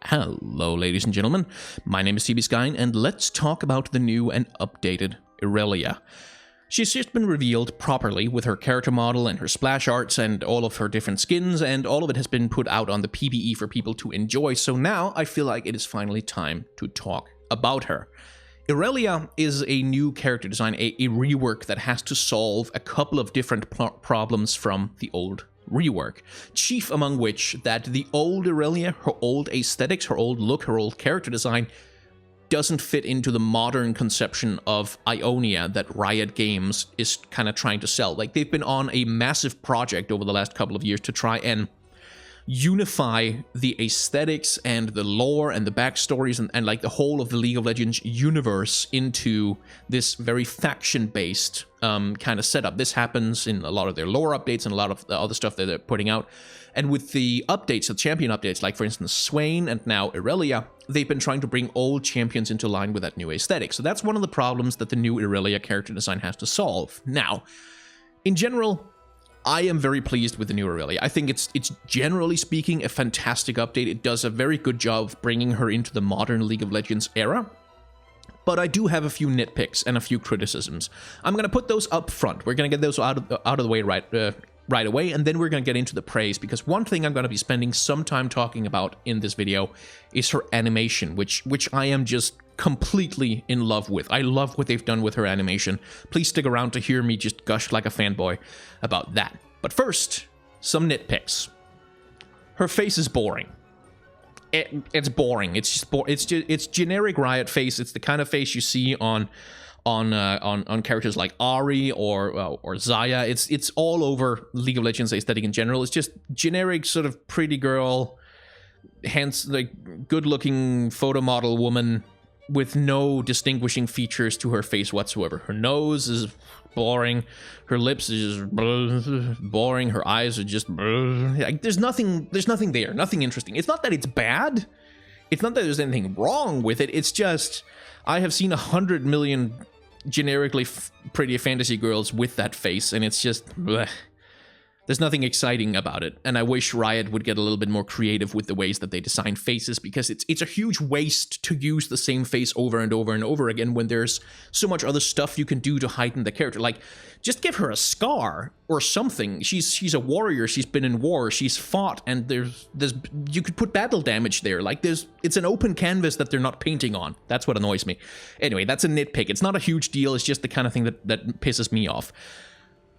Hello, ladies and gentlemen. My name is TBSkyne, and let's talk about the new and updated Irelia. She's just been revealed properly with her character model and her splash arts and all of her different skins, and all of it has been put out on the PvE for people to enjoy, so now I feel like it is finally time to talk about her. Irelia is a new character design, a rework that has to solve a couple of different problems from the old rework, chief among which that the old Irelia, her old aesthetics, her old look, her old character design doesn't fit into the modern conception of Ionia that Riot Games is kind of trying to sell. Like, they've been on a massive project over the last couple of years to try and unify the aesthetics and the lore and the backstories and like the whole of the League of Legends universe into this very faction-based kind of setup. This happens in a lot of their lore updates and a lot of the other stuff that they're putting out. And with the updates, the champion updates, like for instance Swain and now Irelia, they've been trying to bring old champions into line with that new aesthetic. So that's one of the problems that the new Irelia character design has to solve. Now, in general, I am very pleased with the new Irelia. I think it's generally speaking a fantastic update. It does a very good job of bringing her into the modern League of Legends era. But I do have a few nitpicks and a few criticisms. I'm going to put those up front. We're going to get those out of the way right away, and then we're going to get into the praise, because one thing I'm going to be spending some time talking about in this video is her animation, which I am just completely in love with. I love what they've done with her animation. Please stick around to hear me just gush like a fanboy about that. But first, some nitpicks. Her face is boring. It's boring. It's just it's generic Riot face. It's the kind of face you see on characters like Ahri or Xayah. It's all over League of Legends aesthetic in general. It's just generic sort of pretty girl, hence like good-looking photo model woman with no distinguishing features to her face whatsoever. Her nose is boring. Her lips is just boring. Her eyes are just like, there's nothing there. Nothing interesting. It's not that it's bad. It's not that there's anything wrong with it. It's just I have seen 100 million generically pretty fantasy girls with that face, and it's just bleh. There's nothing exciting about it, and I wish Riot would get a little bit more creative with the ways that they design faces, because it's a huge waste to use the same face over and over and over again when there's so much other stuff you can do to heighten the character. Like, just give her a scar or something. She's a warrior. She's been in war. She's fought, and there's you could put battle damage there. Like, it's an open canvas that they're not painting on. That's what annoys me. Anyway, that's a nitpick. It's not a huge deal. It's just the kind of thing that pisses me off.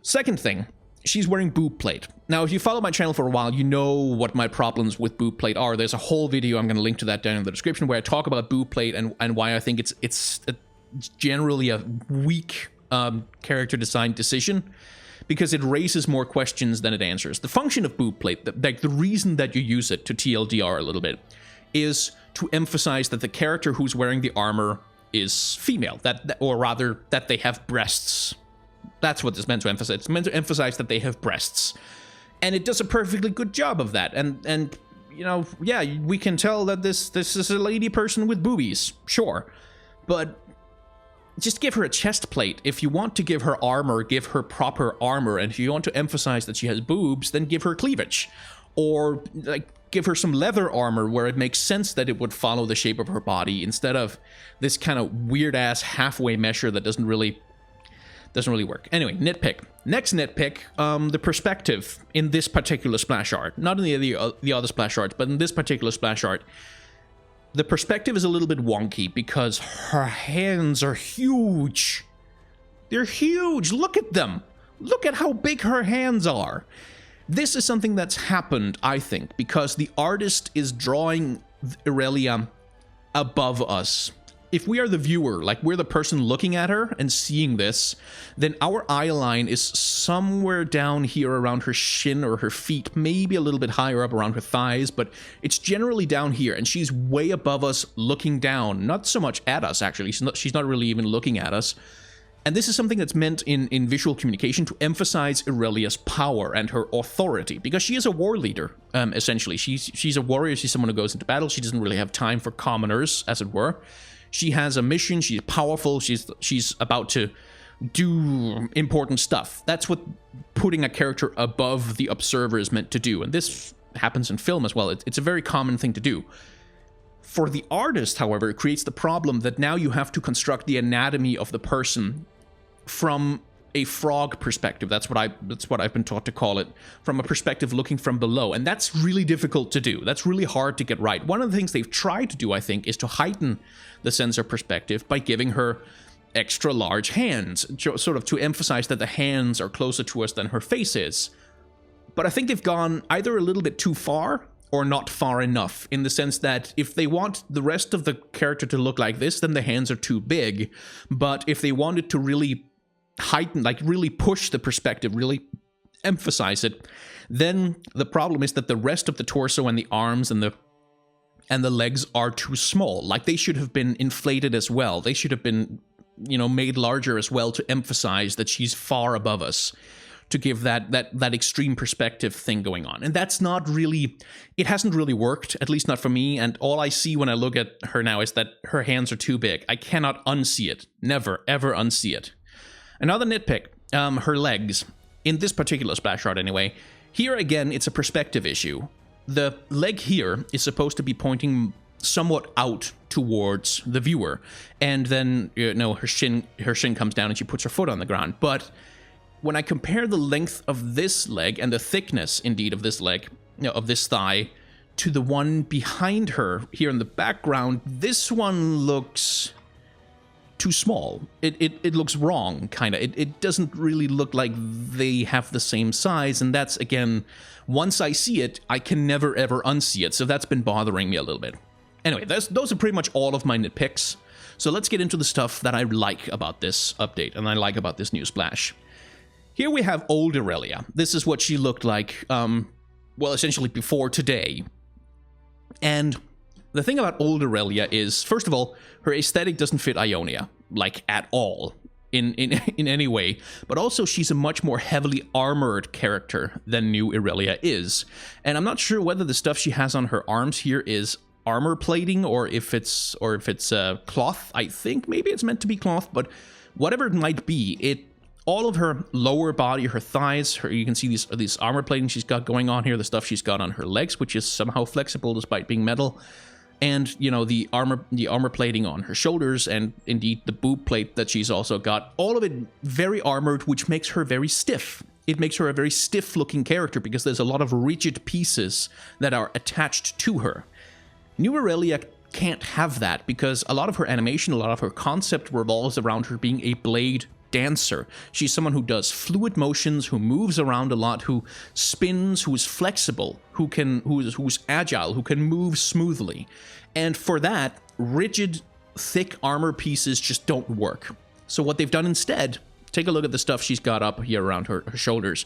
Second thing. She's wearing boob plate. Now, if you follow my channel for a while, you know what my problems with boob plate are. There's a whole video, I'm going to link to that down in the description, where I talk about boob plate and why I think it's generally a weak character design decision, because it raises more questions than it answers. The function of boob plate, the reason that you use it, to TLDR a little bit, is to emphasize that the character who's wearing the armor is female, or rather, that they have breasts. That's what it's meant to emphasize. It's meant to emphasize that they have breasts. And it does a perfectly good job of that. And you know, yeah, we can tell that this is a lady person with boobies. Sure. But just give her a chest plate. If you want to give her armor, give her proper armor. And if you want to emphasize that she has boobs, then give her cleavage. Or, like, give her some leather armor where it makes sense that it would follow the shape of her body, instead of this kind of weird-ass halfway measure that doesn't really work. Anyway, nitpick. Next nitpick, the perspective in this particular splash art. Not in the other splash arts, but in this particular splash art, the perspective is a little bit wonky because her hands are huge. They're huge. Look at them. Look at how big her hands are. This is something that's happened, I think, because the artist is drawing Irelia above us. If we are the viewer, like we're the person looking at her and seeing this, then our eye line is somewhere down here around her shin or her feet, maybe a little bit higher up around her thighs, but it's generally down here, and she's way above us looking down. Not so much at us, actually. She's not really even looking at us. And this is something that's meant in visual communication to emphasize Irelia's power and her authority, because she is a war leader, essentially. She's a warrior. She's someone who goes into battle. She doesn't really have time for commoners, as it were. She has a mission, she's powerful, she's about to do important stuff. That's what putting a character above the observer is meant to do, and this happens in film as well. It's a very common thing to do. For the artist, however, it creates the problem that now you have to construct the anatomy of the person from a frog perspective. That's what I've been taught to call it, from a perspective looking from below. And that's really difficult to do. That's really hard to get right. One of the things they've tried to do, I think, is to heighten the sensor perspective by giving her extra large hands, sort of to emphasize that the hands are closer to us than her face is. But I think they've gone either a little bit too far or not far enough, in the sense that if they want the rest of the character to look like this, then the hands are too big. But if they wanted to really heighten, like really push the perspective, really emphasize it, then the problem is that the rest of the torso and the arms and the legs are too small. Like, they should have been inflated as well. They should have been, you know, made larger as well, to emphasize that she's far above us, to give that extreme perspective thing going on. And that's not really, it hasn't really worked, at least not for me. And all I see when I look at her now is that her hands are too big. I cannot unsee it. Never, ever unsee it. Another nitpick, her legs. In this particular splash art anyway. Here again, it's a perspective issue. The leg here is supposed to be pointing somewhat out towards the viewer. And then, you know, her shin comes down and she puts her foot on the ground. But when I compare the length of this leg and the thickness, indeed, of this leg, you know, of this thigh, to the one behind her here in the background, this one looks too small. It looks wrong, kind of. It doesn't really look like they have the same size, and that's, again, once I see it, I can never ever unsee it, so that's been bothering me a little bit. Anyway, those are pretty much all of my nitpicks, so let's get into the stuff that I like about this update, and I like about this new splash. Here we have old Irelia. This is what she looked like, well, essentially before today. And the thing about old Irelia is, first of all, her aesthetic doesn't fit Ionia, like, at all, in any way. But also, she's a much more heavily armored character than new Irelia is. And I'm not sure whether the stuff she has on her arms here is armor plating, or if it's cloth. I think maybe it's meant to be cloth, but whatever it might be, all of her lower body, her thighs, you can see these armor plating she's got going on here, the stuff she's got on her legs, which is somehow flexible despite being metal, and, you know, the armor plating on her shoulders, and indeed the boob plate that she's also got, all of it very armored, which makes her very stiff. It makes her a very stiff-looking character because there's a lot of rigid pieces that are attached to her. New Irelia can't have that because a lot of her animation, a lot of her concept revolves around her being a blade dancer. She's someone who does fluid motions, who moves around a lot, who spins, who is flexible, who's agile, who can move smoothly. And for that, rigid, thick armor pieces just don't work. So what they've done instead, take a look at the stuff she's got up here around her shoulders.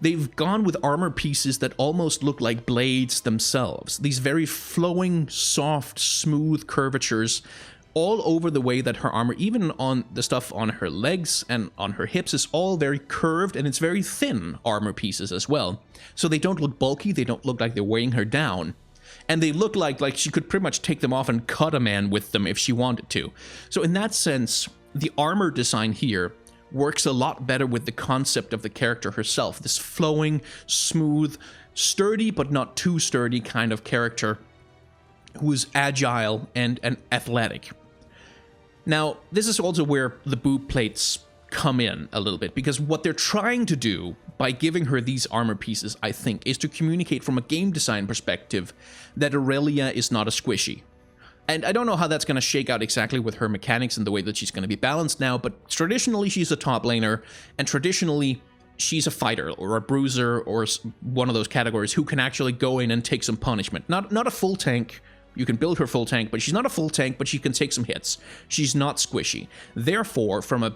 They've gone with armor pieces that almost look like blades themselves. These very flowing, soft, smooth curvatures all over the way that her armor, even on the stuff on her legs and on her hips, is all very curved, and it's very thin armor pieces as well. So they don't look bulky, they don't look like they're weighing her down. And they look like she could pretty much take them off and cut a man with them if she wanted to. So in that sense, the armor design here works a lot better with the concept of the character herself. This flowing, smooth, sturdy but not too sturdy kind of character who is agile and athletic. Now, this is also where the boob plates come in a little bit, because what they're trying to do by giving her these armor pieces, I think, is to communicate from a game design perspective that Irelia is not a squishy. And I don't know how that's going to shake out exactly with her mechanics and the way that she's going to be balanced now, but traditionally she's a top laner, and traditionally she's a fighter or a bruiser or one of those categories who can actually go in and take some punishment. Not a full tank. You can build her full tank, but she's not a full tank, but she can take some hits. She's not squishy. Therefore, from a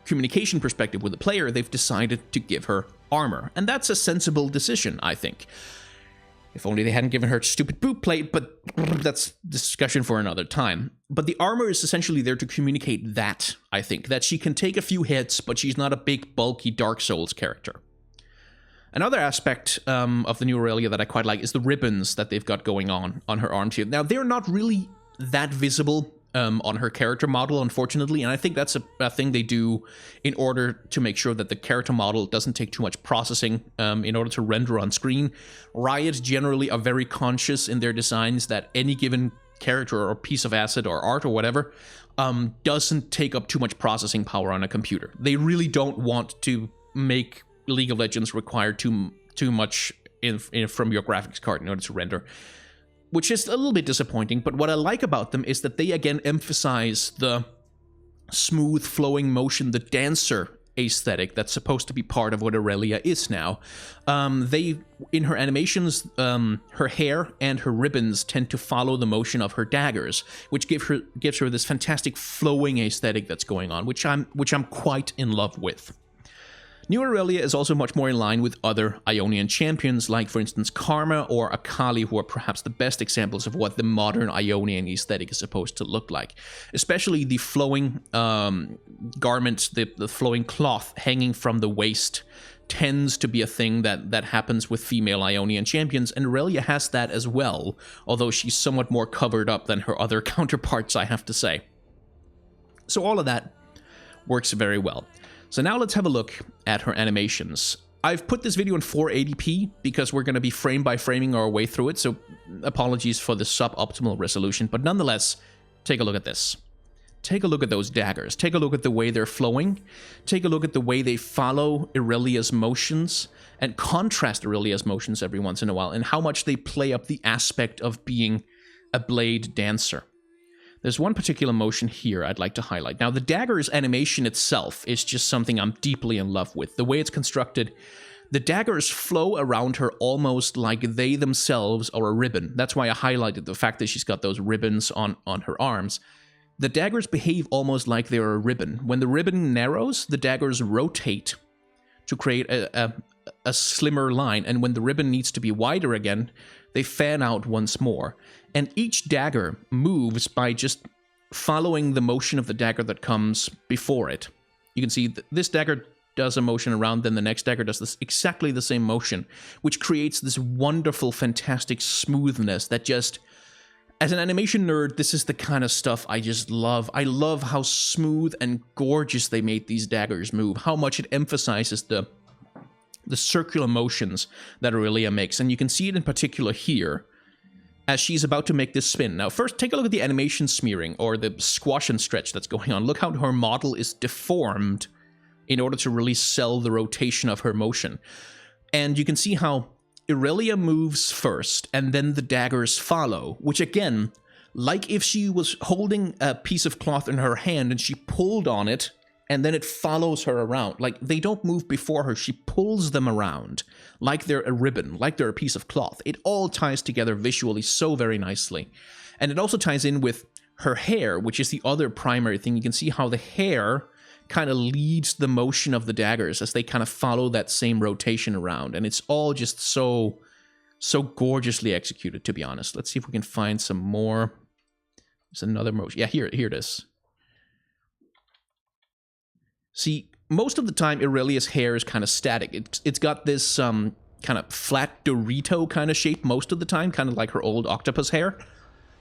communication perspective with the player, they've decided to give her armor. And that's a sensible decision, I think. If only they hadn't given her a stupid boot plate, but that's discussion for another time. But the armor is essentially there to communicate that, I think. That she can take a few hits, but she's not a big, bulky Dark Souls character. Another aspect of the new Irelia that I quite like is the ribbons that they've got going on her arms here. Now, they're not really that visible on her character model, unfortunately, and I think that's a thing they do in order to make sure that the character model doesn't take too much processing in order to render on screen. Riot generally are very conscious in their designs that any given character or piece of asset or art or whatever doesn't take up too much processing power on a computer. They really don't want to make League of Legends require too much from your graphics card in order to render, which is a little bit disappointing. But what I like about them is that they again emphasize the smooth flowing motion, the dancer aesthetic that's supposed to be part of what Irelia is now. In her animations, her hair and her ribbons tend to follow the motion of her daggers, which gives her this fantastic flowing aesthetic that's going on, which I'm quite in love with. New Irelia is also much more in line with other Ionian champions, like for instance Karma or Akali, who are perhaps the best examples of what the modern Ionian aesthetic is supposed to look like. Especially the flowing garments, the flowing cloth hanging from the waist tends to be a thing that happens with female Ionian champions, and Irelia has that as well, although she's somewhat more covered up than her other counterparts, I have to say. So all of that works very well. So now let's have a look at her animations. I've put this video in 480p because we're going to be frame by framing our way through it, so apologies for the suboptimal resolution, but nonetheless, take a look at this. Take a look at those daggers. Take a look at the way they're flowing. Take a look at the way they follow Irelia's motions and contrast Irelia's motions every once in a while, and how much they play up the aspect of being a blade dancer. There's one particular motion here I'd like to highlight. Now, the dagger's animation itself is just something I'm deeply in love with. The way it's constructed, the daggers flow around her almost like they themselves are a ribbon. That's why I highlighted the fact that she's got those ribbons on her arms. The daggers behave almost like they're a ribbon. When the ribbon narrows, the daggers rotate to create a slimmer line, and when the ribbon needs to be wider again, they fan out once more. And each dagger moves by just following the motion of the dagger that comes before it. You can see this dagger does a motion around, then the next dagger does exactly the same motion, which creates this wonderful, fantastic smoothness that just... As an animation nerd, this is the kind of stuff I just love. I love how smooth and gorgeous they made these daggers move, how much it emphasizes the circular motions that Irelia makes. And you can see it in particular here, as she's about to make this spin. Now, first, take a look at the animation smearing, or the squash and stretch that's going on. Look how her model is deformed in order to really sell the rotation of her motion. And you can see how Irelia moves first, and then the daggers follow, which again, like if she was holding a piece of cloth in her hand and she pulled on it, and then it follows her around. Like, they don't move before her. She pulls them around like they're a ribbon, like they're a piece of cloth. It all ties together visually so very nicely. And it also ties in with her hair, which is the other primary thing. You can see how the hair kind of leads the motion of the daggers as they kind of follow that same rotation around. And it's all just so gorgeously executed, to be honest. Let's see if we can find some more. There's another motion. Yeah, here it is. See, most of the time, Irelia's hair is kind of static. It's got this kind of flat Dorito kind of shape most of the time, kind of like her old octopus hair.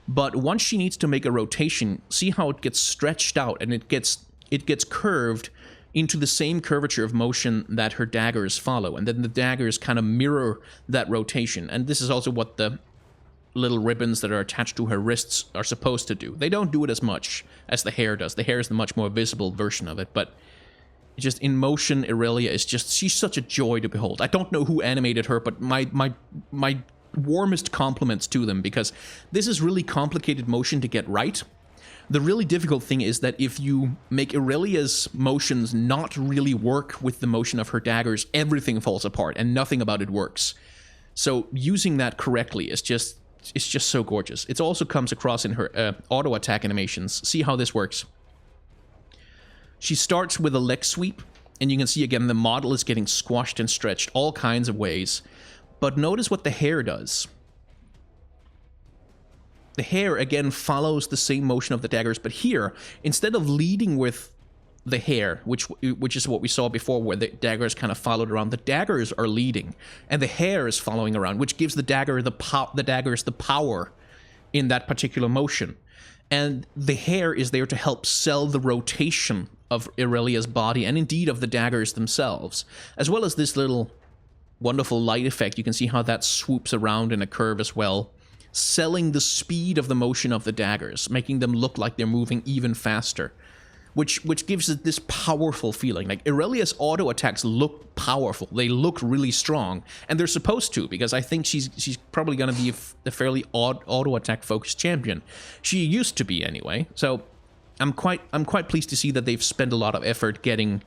But once she needs to make a rotation, see how it gets stretched out, and it gets curved into the same curvature of motion that her daggers follow. And then the daggers kind of mirror that rotation. And this is also what the little ribbons that are attached to her wrists are supposed to do. They don't do it as much as the hair does. The hair is the much more visible version of it, but... just in motion, Irelia is just, she's such a joy to behold. I don't know who animated her, but my warmest compliments to them, because this is really complicated motion to get right. The really difficult thing is that if you make Irelia's motions not really work with the motion of her daggers, everything falls apart and nothing about it works. So using that correctly is just, it's just so gorgeous. It also comes across in her auto attack animations. See how this works. She starts with a leg sweep, and you can see again the model is getting squashed and stretched all kinds of ways. But notice what the hair does. The hair, again, follows the same motion of the daggers, but here, instead of leading with the hair, which is what we saw before, where the daggers kind of followed around, the daggers are leading, and the hair is following around, which gives the daggers the power in that particular motion. And the hair is there to help sell the rotation of Irelia's body, and indeed of the daggers themselves, as well as this little wonderful light effect. You can see how that swoops around in a curve as well. selling the speed of the motion of the daggers, making them look like they're moving even faster, which gives it this powerful feeling. Like, Irelia's auto attacks look powerful. They look really strong, and they're supposed to, because I think she's probably going to be a fairly odd auto attack focused champion. She used to be anyway. So I'm quite pleased to see that they've spent a lot of effort getting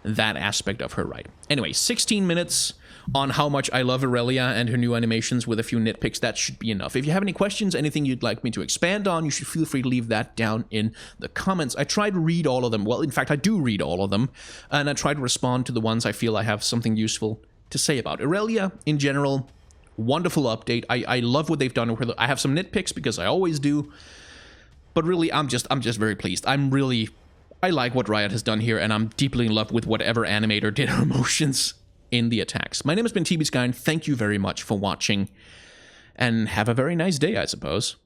that aspect of her right. Anyway, 16 minutes on how much I love Irelia and her new animations with a few nitpicks. That should be enough. If you have any questions, anything you'd like me to expand on, you should feel free to leave that down in the comments. I try to read all of them. Well, in fact, I do read all of them, and I try to respond to the ones I feel I have something useful to say about. Irelia, in general, wonderful update. I love what they've done with her. I have some nitpicks, because I always do, but really, I'm just very pleased. I like what Riot has done here, and I'm deeply in love with whatever animator did her motions in the attacks. My name has been TBSky, and thank you very much for watching, and have a very nice day, I suppose.